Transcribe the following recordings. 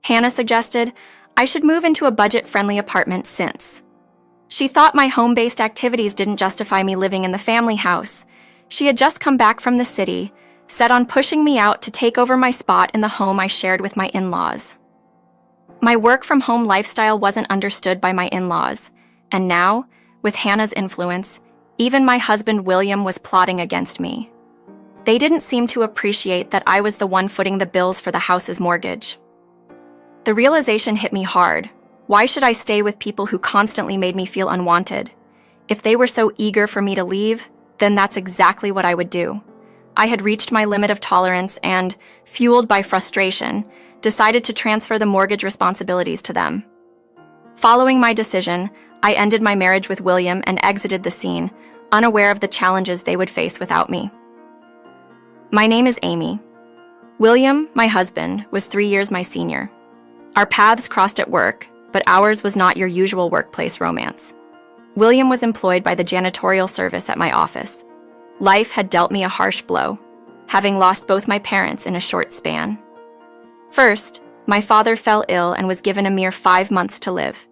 Hannah suggested I should move into a budget-friendly apartment since. She thought my home-based activities didn't justify me living in the family house. She had just come back from the city, set on pushing me out to take over my spot in the home I shared with my in-laws. My work-from-home lifestyle wasn't understood by my in-laws, and now, with Hannah's influence, even my husband William was plotting against me. They didn't seem to appreciate that I was the one footing the bills for the house's mortgage. The realization hit me hard. Why should I stay with people who constantly made me feel unwanted? If they were so eager for me to leave, then that's exactly what I would do. I had reached my limit of tolerance and, fueled by frustration, decided to transfer the mortgage responsibilities to them. Following my decision, I ended my marriage with William and exited the scene, unaware of the challenges they would face without me. My name is Amy. William, my husband, was 3 years my senior. Our paths crossed at work, but ours was not your usual workplace romance. William was employed by the janitorial service at my office. Life had dealt me a harsh blow, having lost both my parents in a short span. First, my father fell ill and was given a mere 5 months to live.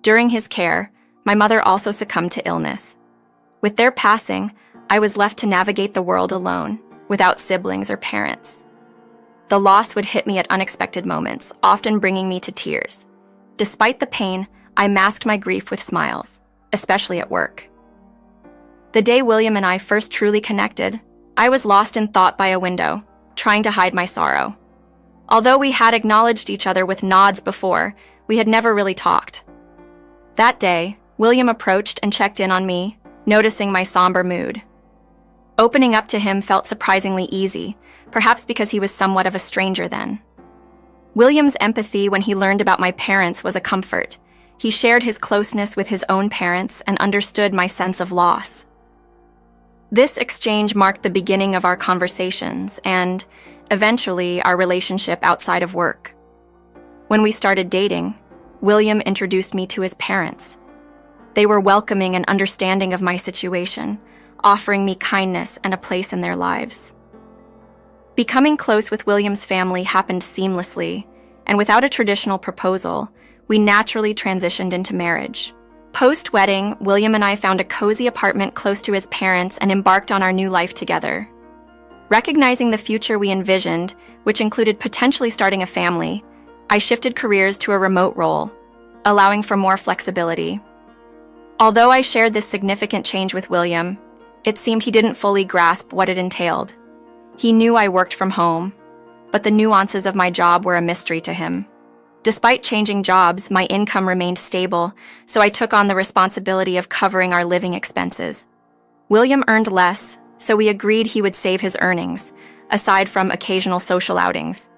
During his care, my mother also succumbed to illness. With their passing, I was left to navigate the world alone, without siblings or parents. The loss would hit me at unexpected moments, often bringing me to tears. Despite the pain, I masked my grief with smiles, especially at work. The day William and I first truly connected, I was lost in thought by a window, trying to hide my sorrow. Although we had acknowledged each other with nods before, we had never really talked. That day, William approached and checked in on me, noticing my somber mood. Opening up to him felt surprisingly easy, perhaps because he was somewhat of a stranger then. William's empathy when he learned about my parents was a comfort. He shared his closeness with his own parents and understood my sense of loss. This exchange marked the beginning of our conversations and, eventually, our relationship outside of work. When we started dating, William introduced me to his parents. They were welcoming and understanding of my situation, offering me kindness and a place in their lives. Becoming close with William's family happened seamlessly, and without a traditional proposal, we naturally transitioned into marriage. Post-wedding, William and I found a cozy apartment close to his parents and embarked on our new life together. Recognizing the future we envisioned, which included potentially starting a family, I shifted careers to a remote role, allowing for more flexibility. Although I shared this significant change with William, it seemed he didn't fully grasp what it entailed. He knew I worked from home, but the nuances of my job were a mystery to him. Despite changing jobs, my income remained stable, so I took on the responsibility of covering our living expenses. William earned less, so we agreed he would save his earnings, aside from occasional social outings.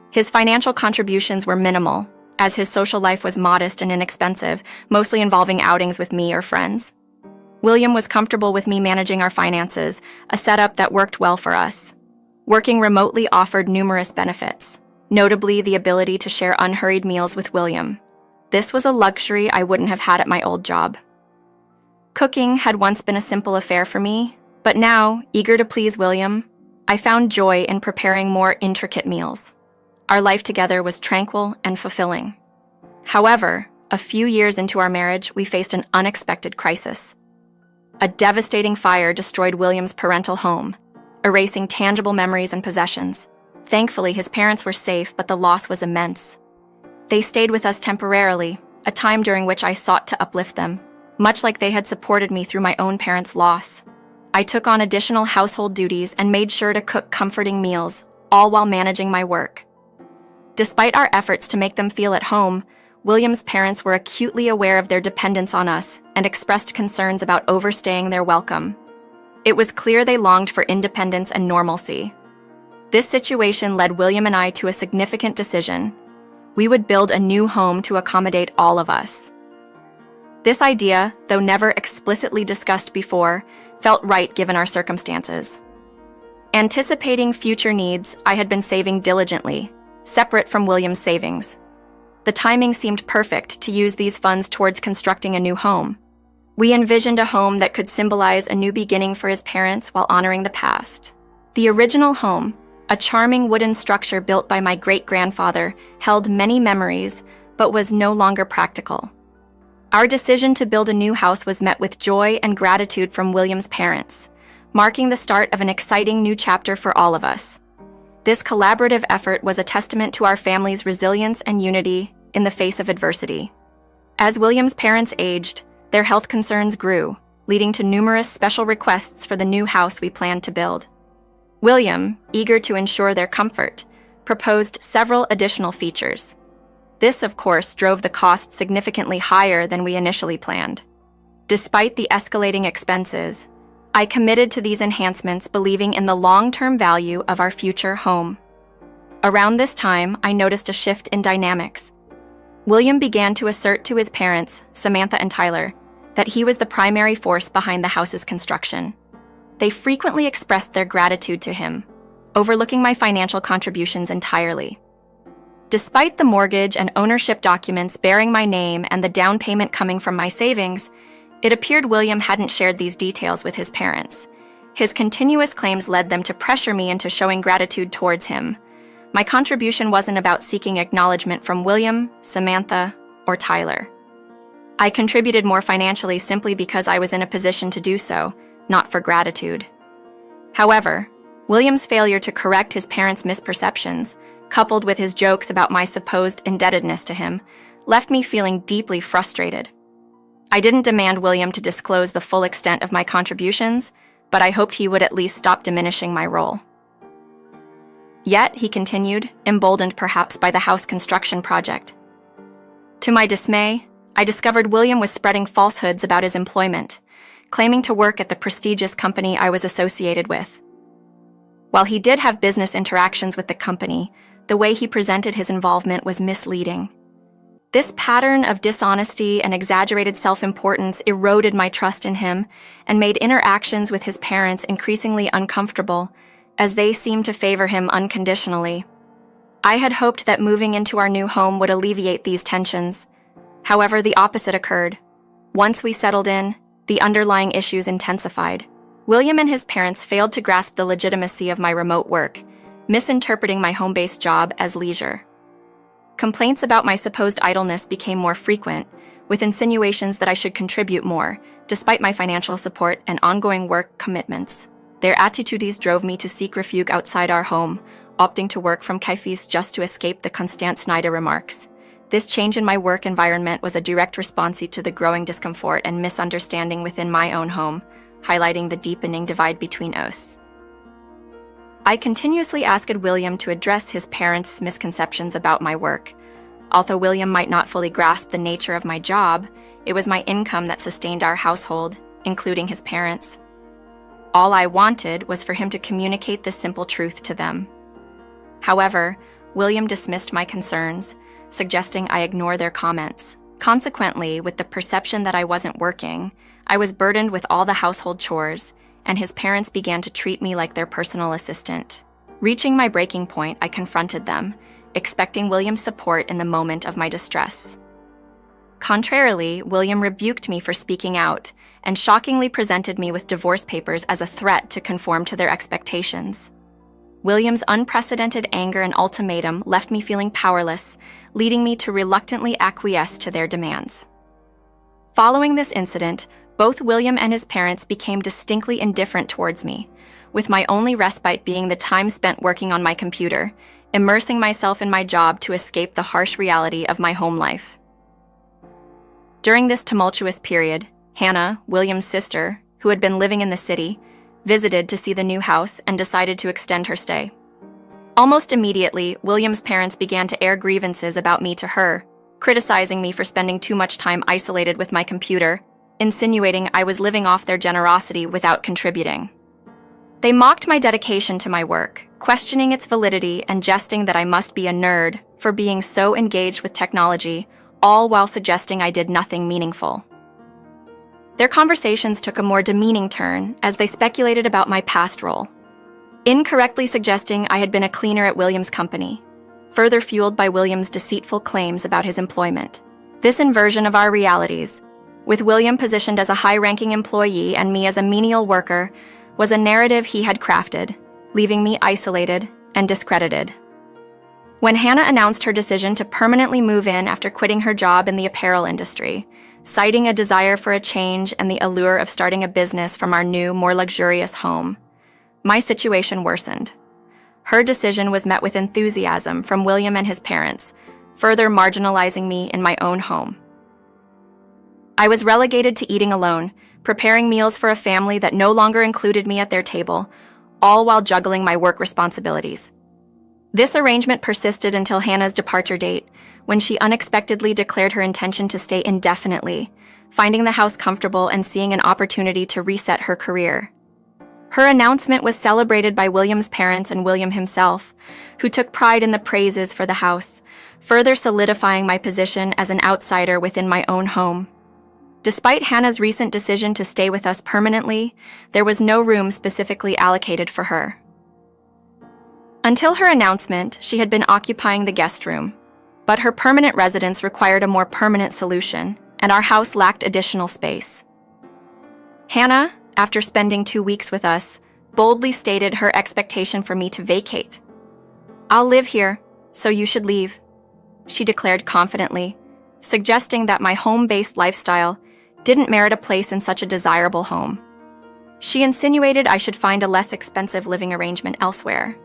His financial contributions were minimal, as his social life was modest and inexpensive, mostly involving outings with me or friends. William was comfortable with me managing our finances, a setup that worked well for us. Working remotely offered numerous benefits, notably the ability to share unhurried meals with William. This was a luxury I wouldn't have had at my old job. Cooking had once been a simple affair for me, but now, eager to please William, I found joy in preparing more intricate meals. Our life together was tranquil and fulfilling. However, a few years into our marriage, we faced an unexpected crisis. A devastating fire destroyed William's parental home, erasing tangible memories and possessions. Thankfully, his parents were safe, but the loss was immense. They stayed with us temporarily, a time during which I sought to uplift them, much like they had supported me through my own parents' loss. I took on additional household duties and made sure to cook comforting meals, all while managing my work. Despite our efforts to make them feel at home, William's parents were acutely aware of their dependence on us and expressed concerns about overstaying their welcome. It was clear they longed for independence and normalcy. This situation led William and I to a significant decision. We would build a new home to accommodate all of us. This idea, though never explicitly discussed before, felt right given our circumstances. Anticipating future needs, I had been saving diligently, separate from William's savings. The timing seemed perfect to use these funds towards constructing a new home. We envisioned a home that could symbolize a new beginning for his parents while honoring the past. The original home, A charming wooden structure built by my great-grandfather held many memories, but was no longer practical. Our decision to build a new house was met with joy and gratitude from William's parents, marking the start of an exciting new chapter for all of us. This collaborative effort was a testament to our family's resilience and unity in the face of adversity. As William's parents aged, their health concerns grew, leading to numerous special requests for the new house we planned to build. William, eager to ensure their comfort, proposed several additional features. This, of course, drove the cost significantly higher than we initially planned. Despite the escalating expenses, I committed to these enhancements, believing in the long-term value of our future home. Around this time, I noticed a shift in dynamics. William began to assert to his parents, Samantha and Tyler, that he was the primary force behind the house's construction. They frequently expressed their gratitude to him, overlooking my financial contributions entirely. Despite the mortgage and ownership documents bearing my name and the down payment coming from my savings, it appeared William hadn't shared these details with his parents. His continuous claims led them to pressure me into showing gratitude towards him. My contribution wasn't about seeking acknowledgement from William, Samantha, or Tyler. I contributed more financially simply because I was in a position to do so, not for gratitude. However, William's failure to correct his parents' misperceptions, coupled with his jokes about my supposed indebtedness to him, left me feeling deeply frustrated. I didn't demand William to disclose the full extent of my contributions, but I hoped he would at least stop diminishing my role. Yet, he continued, emboldened perhaps by the house construction project. To my dismay, I discovered William was spreading falsehoods about his employment, claiming to work at the prestigious company I was associated with. While he did have business interactions with the company, the way he presented his involvement was misleading. This pattern of dishonesty and exaggerated self-importance eroded my trust in him and made interactions with his parents increasingly uncomfortable, as they seemed to favor him unconditionally. I had hoped that moving into our new home would alleviate these tensions. However, the opposite occurred. Once we settled in, the underlying issues intensified. William and his parents failed to grasp the legitimacy of my remote work, misinterpreting my home-based job as leisure. Complaints about my supposed idleness became more frequent, with insinuations that I should contribute more, despite my financial support and ongoing work commitments. Their attitudes drove me to seek refuge outside our home, opting to work from cafes just to escape the constant snide remarks. This change in my work environment was a direct response to the growing discomfort and misunderstanding within my own home, highlighting the deepening divide between us. I continuously asked William to address his parents' misconceptions about my work. Although William might not fully grasp the nature of my job, it was my income that sustained our household, including his parents. All I wanted was for him to communicate this simple truth to them. However, William dismissed my concerns, suggesting I ignore their comments. Consequently, with the perception that I wasn't working, I was burdened with all the household chores, and his parents began to treat me like their personal assistant. Reaching my breaking point, I confronted them, expecting William's support in the moment of my distress. Contrarily, William rebuked me for speaking out and shockingly presented me with divorce papers as a threat to conform to their expectations. William's unprecedented anger and ultimatum left me feeling powerless, leading me to reluctantly acquiesce to their demands. Following this incident, both William and his parents became distinctly indifferent towards me, with my only respite being the time spent working on my computer, immersing myself in my job to escape the harsh reality of my home life. During this tumultuous period, Hannah, William's sister, who had been living in the city, visited to see the new house and decided to extend her stay. Almost immediately, William's parents began to air grievances about me to her, criticizing me for spending too much time isolated with my computer, insinuating I was living off their generosity without contributing. They mocked my dedication to my work, questioning its validity and jesting that I must be a nerd for being so engaged with technology, all while suggesting I did nothing meaningful. Their conversations took a more demeaning turn as they speculated about my past role, incorrectly suggesting I had been a cleaner at William's company, further fueled by William's deceitful claims about his employment. This inversion of our realities, with William positioned as a high-ranking employee and me as a menial worker, was a narrative he had crafted, leaving me isolated and discredited. When Hannah announced her decision to permanently move in after quitting her job in the apparel industry, citing a desire for a change and the allure of starting a business from our new, more luxurious home, my situation worsened. Her decision was met with enthusiasm from William and his parents, further marginalizing me in my own home. I was relegated to eating alone, preparing meals for a family that no longer included me at their table, all while juggling my work responsibilities. This arrangement persisted until Hannah's departure date, when she unexpectedly declared her intention to stay indefinitely, finding the house comfortable and seeing an opportunity to reset her career. Her announcement was celebrated by William's parents and William himself, who took pride in the praises for the house, further solidifying my position as an outsider within my own home. Despite Hannah's recent decision to stay with us permanently, there was no room specifically allocated for her. Until her announcement, she had been occupying the guest room, but her permanent residence required a more permanent solution, and our house lacked additional space. Hannah, after spending 2 weeks with us, boldly stated her expectation for me to vacate. "I'll live here, so you should leave," she declared confidently, suggesting that my home-based lifestyle didn't merit a place in such a desirable home. She insinuated I should find a less expensive living arrangement elsewhere.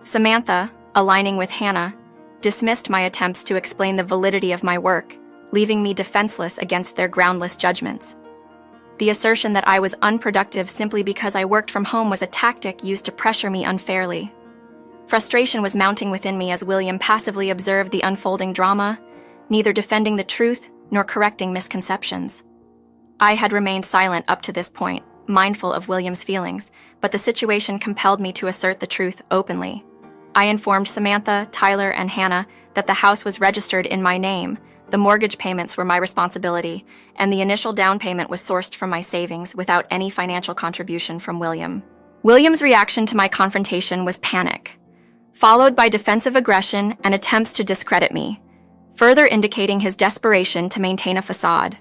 Samantha, aligning with Hannah, dismissed my attempts to explain the validity of my work, leaving me defenseless against their groundless judgments. The assertion that I was unproductive simply because I worked from home was a tactic used to pressure me unfairly. Frustration was mounting within me as William passively observed the unfolding drama, neither defending the truth nor correcting misconceptions. I had remained silent up to this point, mindful of William's feelings, but the situation compelled me to assert the truth openly. I informed Samantha, Tyler, and Hannah that the house was registered in my name, the mortgage payments were my responsibility, and the initial down payment was sourced from my savings without any financial contribution from William. William's reaction to my confrontation was panic, followed by defensive aggression and attempts to discredit me, further indicating his desperation to maintain a facade.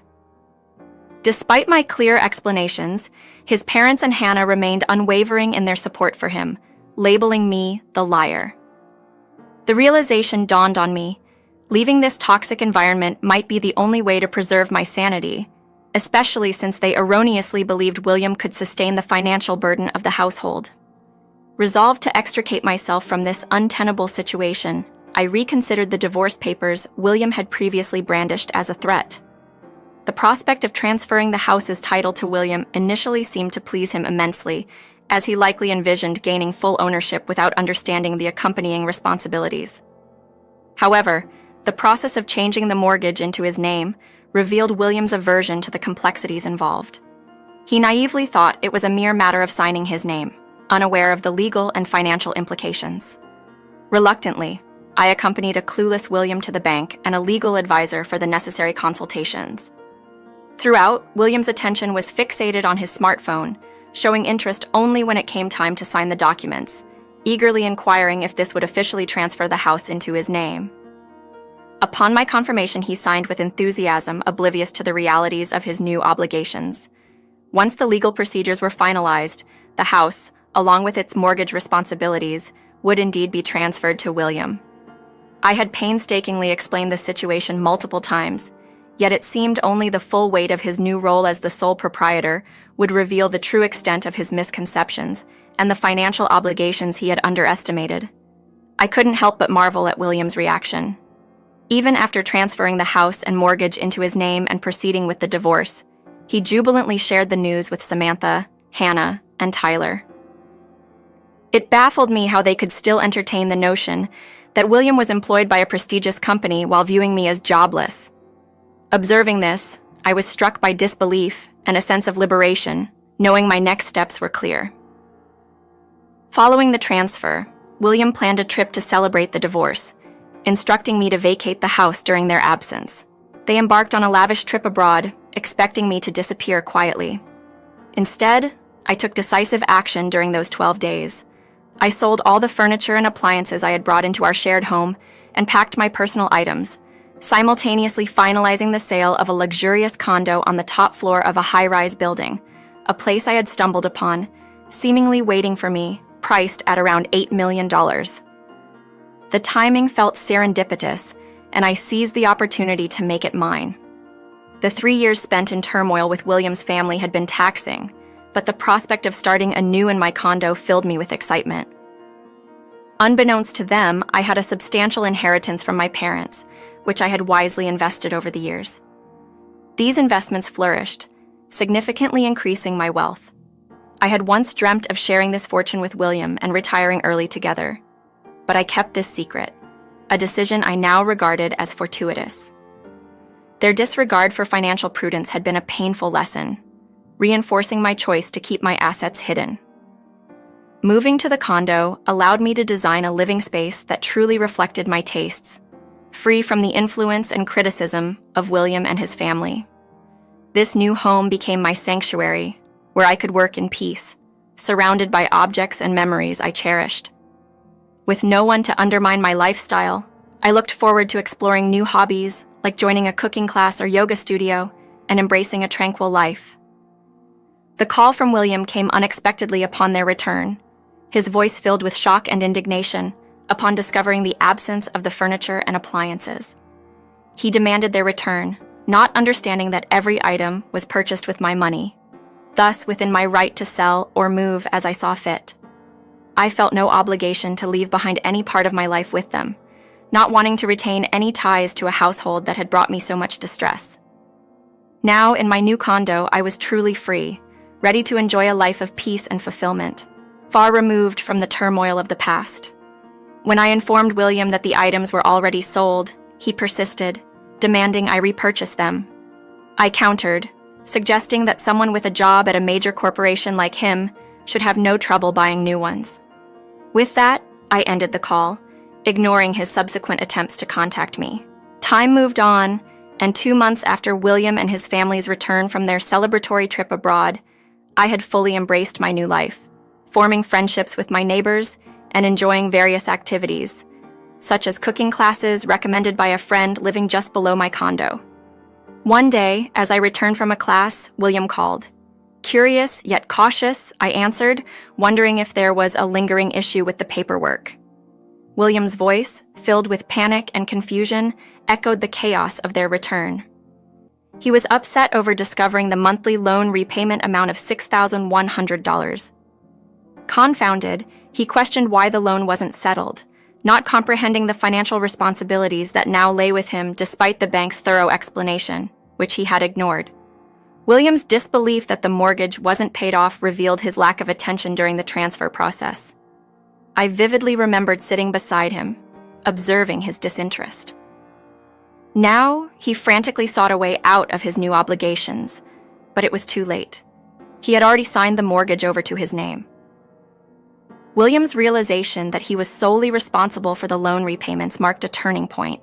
Despite my clear explanations, his parents and Hannah remained unwavering in their support for him, labeling me the liar. The realization dawned on me: leaving this toxic environment might be the only way to preserve my sanity, especially since they erroneously believed William could sustain the financial burden of the household. Resolved to extricate myself from this untenable situation, I reconsidered the divorce papers William had previously brandished as a threat. The prospect of transferring the house's title to William initially seemed to please him immensely, as he likely envisioned gaining full ownership without understanding the accompanying responsibilities. However, the process of changing the mortgage into his name revealed William's aversion to the complexities involved. He naively thought it was a mere matter of signing his name, unaware of the legal and financial implications. Reluctantly, I accompanied a clueless William to the bank and a legal advisor for the necessary consultations. Throughout, William's attention was fixated on his smartphone, showing interest only when it came time to sign the documents, eagerly inquiring if this would officially transfer the house into his name. Upon my confirmation, he signed with enthusiasm, oblivious to the realities of his new obligations. Once the legal procedures were finalized, the house, along with its mortgage responsibilities, would indeed be transferred to William. I had painstakingly explained the situation multiple times, yet it seemed only the full weight of his new role as the sole proprietor would reveal the true extent of his misconceptions and the financial obligations he had underestimated. I couldn't help but marvel at William's reaction. Even after transferring the house and mortgage into his name and proceeding with the divorce, he jubilantly shared the news with Samantha, Hannah, and Tyler. It baffled me how they could still entertain the notion that William was employed by a prestigious company while viewing me as jobless. Observing this, I was struck by disbelief and a sense of liberation, knowing my next steps were clear. Following the transfer, William planned a trip to celebrate the divorce, instructing me to vacate the house during their absence. They embarked on a lavish trip abroad, expecting me to disappear quietly. Instead, I took decisive action during those 12 days. I sold all the furniture and appliances I had brought into our shared home and packed my personal items, simultaneously finalizing the sale of a luxurious condo on the top floor of a high-rise building, a place I had stumbled upon, seemingly waiting for me, priced at around $8 million. The timing felt serendipitous, and I seized the opportunity to make it mine. The 3 years spent in turmoil with William's family had been taxing, but the prospect of starting anew in my condo filled me with excitement. Unbeknownst to them, I had a substantial inheritance from my parents, which I had wisely invested over the years. These investments flourished, significantly increasing my wealth. I had once dreamt of sharing this fortune with William and retiring early together, but I kept this secret, a decision I now regarded as fortuitous. Their disregard for financial prudence had been a painful lesson, reinforcing my choice to keep my assets hidden. Moving to the condo allowed me to design a living space that truly reflected my tastes, free from the influence and criticism of William and his family. This new home became my sanctuary, where I could work in peace, surrounded by objects and memories I cherished. With no one to undermine my lifestyle, I looked forward to exploring new hobbies, like joining a cooking class or yoga studio, and embracing a tranquil life. The call from William came unexpectedly upon their return, his voice filled with shock and indignation upon discovering the absence of the furniture and appliances. He demanded their return, not understanding that every item was purchased with my money, thus within my right to sell or move as I saw fit. I felt no obligation to leave behind any part of my life with them, not wanting to retain any ties to a household that had brought me so much distress. Now, in my new condo, I was truly free, ready to enjoy a life of peace and fulfillment, far removed from the turmoil of the past. When I informed William that the items were already sold, he persisted, demanding I repurchase them. I countered, suggesting that someone with a job at a major corporation like him should have no trouble buying new ones. With that, I ended the call, ignoring his subsequent attempts to contact me. Time moved on, and 2 months after William and his family's return from their celebratory trip abroad, I had fully embraced my new life, forming friendships with my neighbors and enjoying various activities, such as cooking classes recommended by a friend living just below my condo. One day, as I returned from a class, William called. Curious yet cautious, I answered, wondering if there was a lingering issue with the paperwork. William's voice, filled with panic and confusion, echoed the chaos of their return. He was upset over discovering the monthly loan repayment amount of $6,100. Confounded, he questioned why the loan wasn't settled, not comprehending the financial responsibilities that now lay with him despite the bank's thorough explanation, which he had ignored. William's disbelief that the mortgage wasn't paid off revealed his lack of attention during the transfer process. I vividly remembered sitting beside him, observing his disinterest. Now, he frantically sought a way out of his new obligations, but it was too late. He had already signed the mortgage over to his name. William's realization that he was solely responsible for the loan repayments marked a turning point.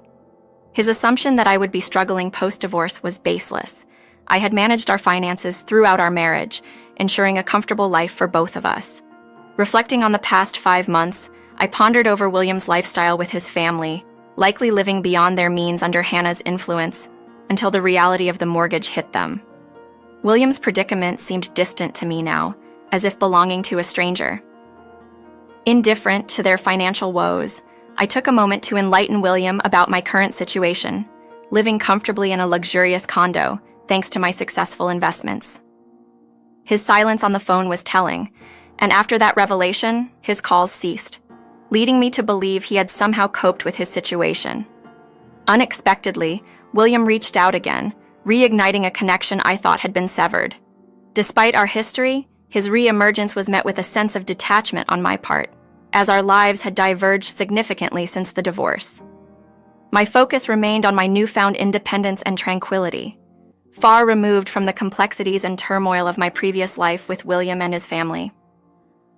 His assumption that I would be struggling post-divorce was baseless. I had managed our finances throughout our marriage, ensuring a comfortable life for both of us. Reflecting on the past 5 months, I pondered over William's lifestyle with his family, likely living beyond their means under Hannah's influence, until the reality of the mortgage hit them. William's predicament seemed distant to me now, as if belonging to a stranger. Indifferent to their financial woes, I took a moment to enlighten William about my current situation, living comfortably in a luxurious condo, thanks to my successful investments. His silence on the phone was telling, and after that revelation, his calls ceased, leading me to believe he had somehow coped with his situation. Unexpectedly, William reached out again, reigniting a connection I thought had been severed. Despite our history, his re-emergence was met with a sense of detachment on my part, as our lives had diverged significantly since the divorce. My focus remained on my newfound independence and tranquility, far removed from the complexities and turmoil of my previous life with William and his family.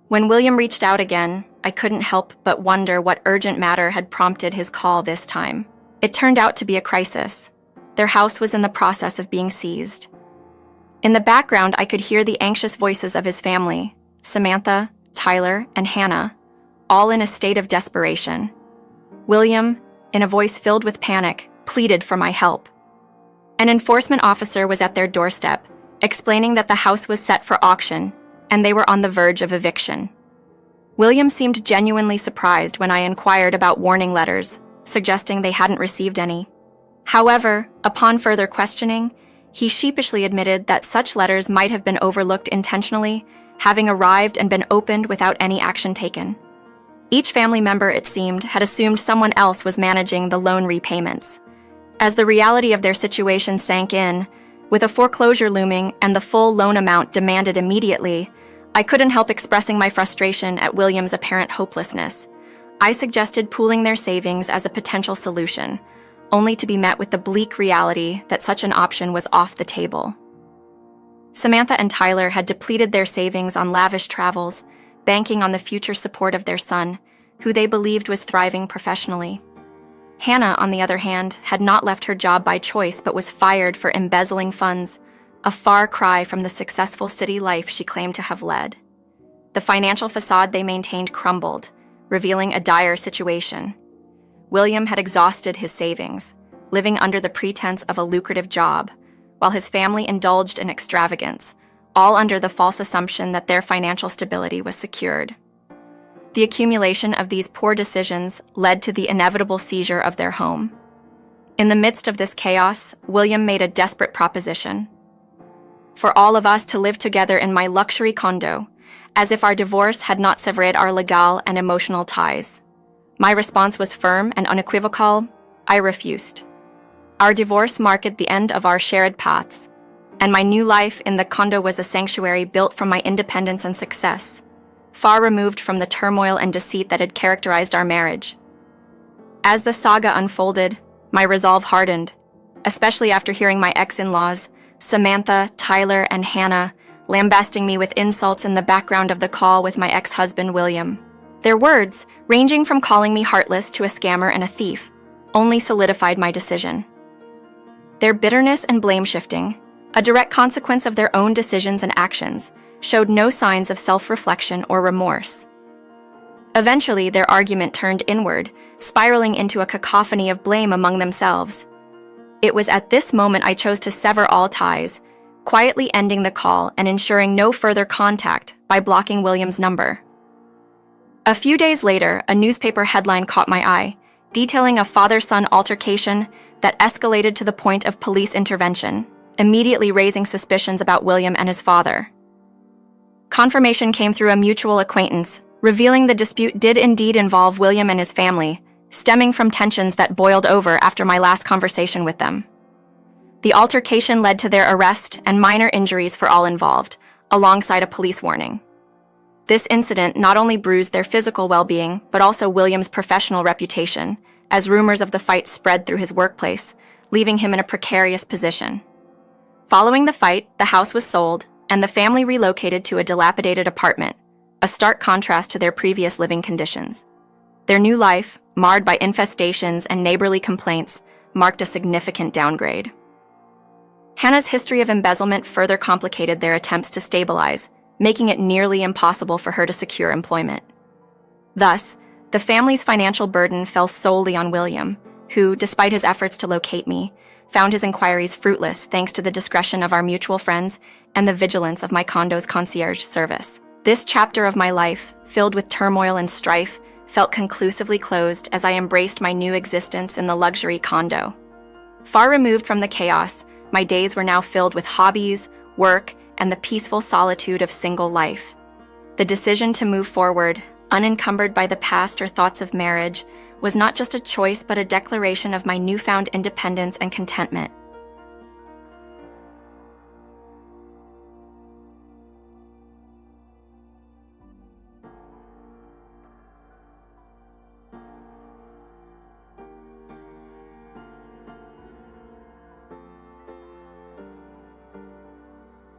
When William reached out again, I couldn't help but wonder what urgent matter had prompted his call this time. It turned out to be a crisis. Their house was in the process of being seized. In the background, I could hear the anxious voices of his family, Samantha, Tyler, and Hannah, all in a state of desperation. William, in a voice filled with panic, pleaded for my help. An enforcement officer was at their doorstep, explaining that the house was set for auction and they were on the verge of eviction. William seemed genuinely surprised when I inquired about warning letters, suggesting they hadn't received any. However, upon further questioning, he sheepishly admitted that such letters might have been overlooked intentionally, having arrived and been opened without any action taken. Each family member, it seemed, had assumed someone else was managing the loan repayments. As the reality of their situation sank in, with a foreclosure looming and the full loan amount demanded immediately, I couldn't help expressing my frustration at William's apparent hopelessness. I suggested pooling their savings as a potential solution, only to be met with the bleak reality that such an option was off the table. Samantha and Tyler had depleted their savings on lavish travels, banking on the future support of their son, who they believed was thriving professionally. Hannah, on the other hand, had not left her job by choice but was fired for embezzling funds, a far cry from the successful city life she claimed to have led. The financial facade they maintained crumbled, revealing a dire situation. William had exhausted his savings, living under the pretense of a lucrative job, while his family indulged in extravagance, all under the false assumption that their financial stability was secured. The accumulation of these poor decisions led to the inevitable seizure of their home. In the midst of this chaos, William made a desperate proposition: for all of us to live together in my luxury condo, as if our divorce had not severed our legal and emotional ties. My response was firm and unequivocal: I refused. Our divorce marked the end of our shared paths, and my new life in the condo was a sanctuary built from my independence and success, far removed from the turmoil and deceit that had characterized our marriage. As the saga unfolded, my resolve hardened, especially after hearing my ex-in-laws, Samantha, Tyler, and Hannah, lambasting me with insults in the background of the call with my ex-husband, William. Their words, ranging from calling me heartless to a scammer and a thief, only solidified my decision. Their bitterness and blame-shifting, a direct consequence of their own decisions and actions, showed no signs of self-reflection or remorse. Eventually, their argument turned inward, spiraling into a cacophony of blame among themselves. It was at this moment I chose to sever all ties, quietly ending the call and ensuring no further contact by blocking William's number. A few days later, a newspaper headline caught my eye, detailing a father-son altercation that escalated to the point of police intervention, immediately raising suspicions about William and his father. Confirmation came through a mutual acquaintance, revealing the dispute did indeed involve William and his family, stemming from tensions that boiled over after my last conversation with them. The altercation led to their arrest and minor injuries for all involved, alongside a police warning. This incident not only bruised their physical well-being, but also William's professional reputation, as rumors of the fight spread through his workplace, leaving him in a precarious position. Following the fight, the house was sold, and the family relocated to a dilapidated apartment, a stark contrast to their previous living conditions. Their new life, marred by infestations and neighborly complaints, marked a significant downgrade. Hannah's history of embezzlement further complicated their attempts to stabilize, making it nearly impossible for her to secure employment. Thus, the family's financial burden fell solely on William, who, despite his efforts to locate me, found his inquiries fruitless thanks to the discretion of our mutual friends and the vigilance of my condo's concierge service. This chapter of my life, filled with turmoil and strife, felt conclusively closed as I embraced my new existence in the luxury condo. Far removed from the chaos, my days were now filled with hobbies, work, and the peaceful solitude of single life. The decision to move forward, unencumbered by the past or thoughts of marriage, was not just a choice but a declaration of my newfound independence and contentment.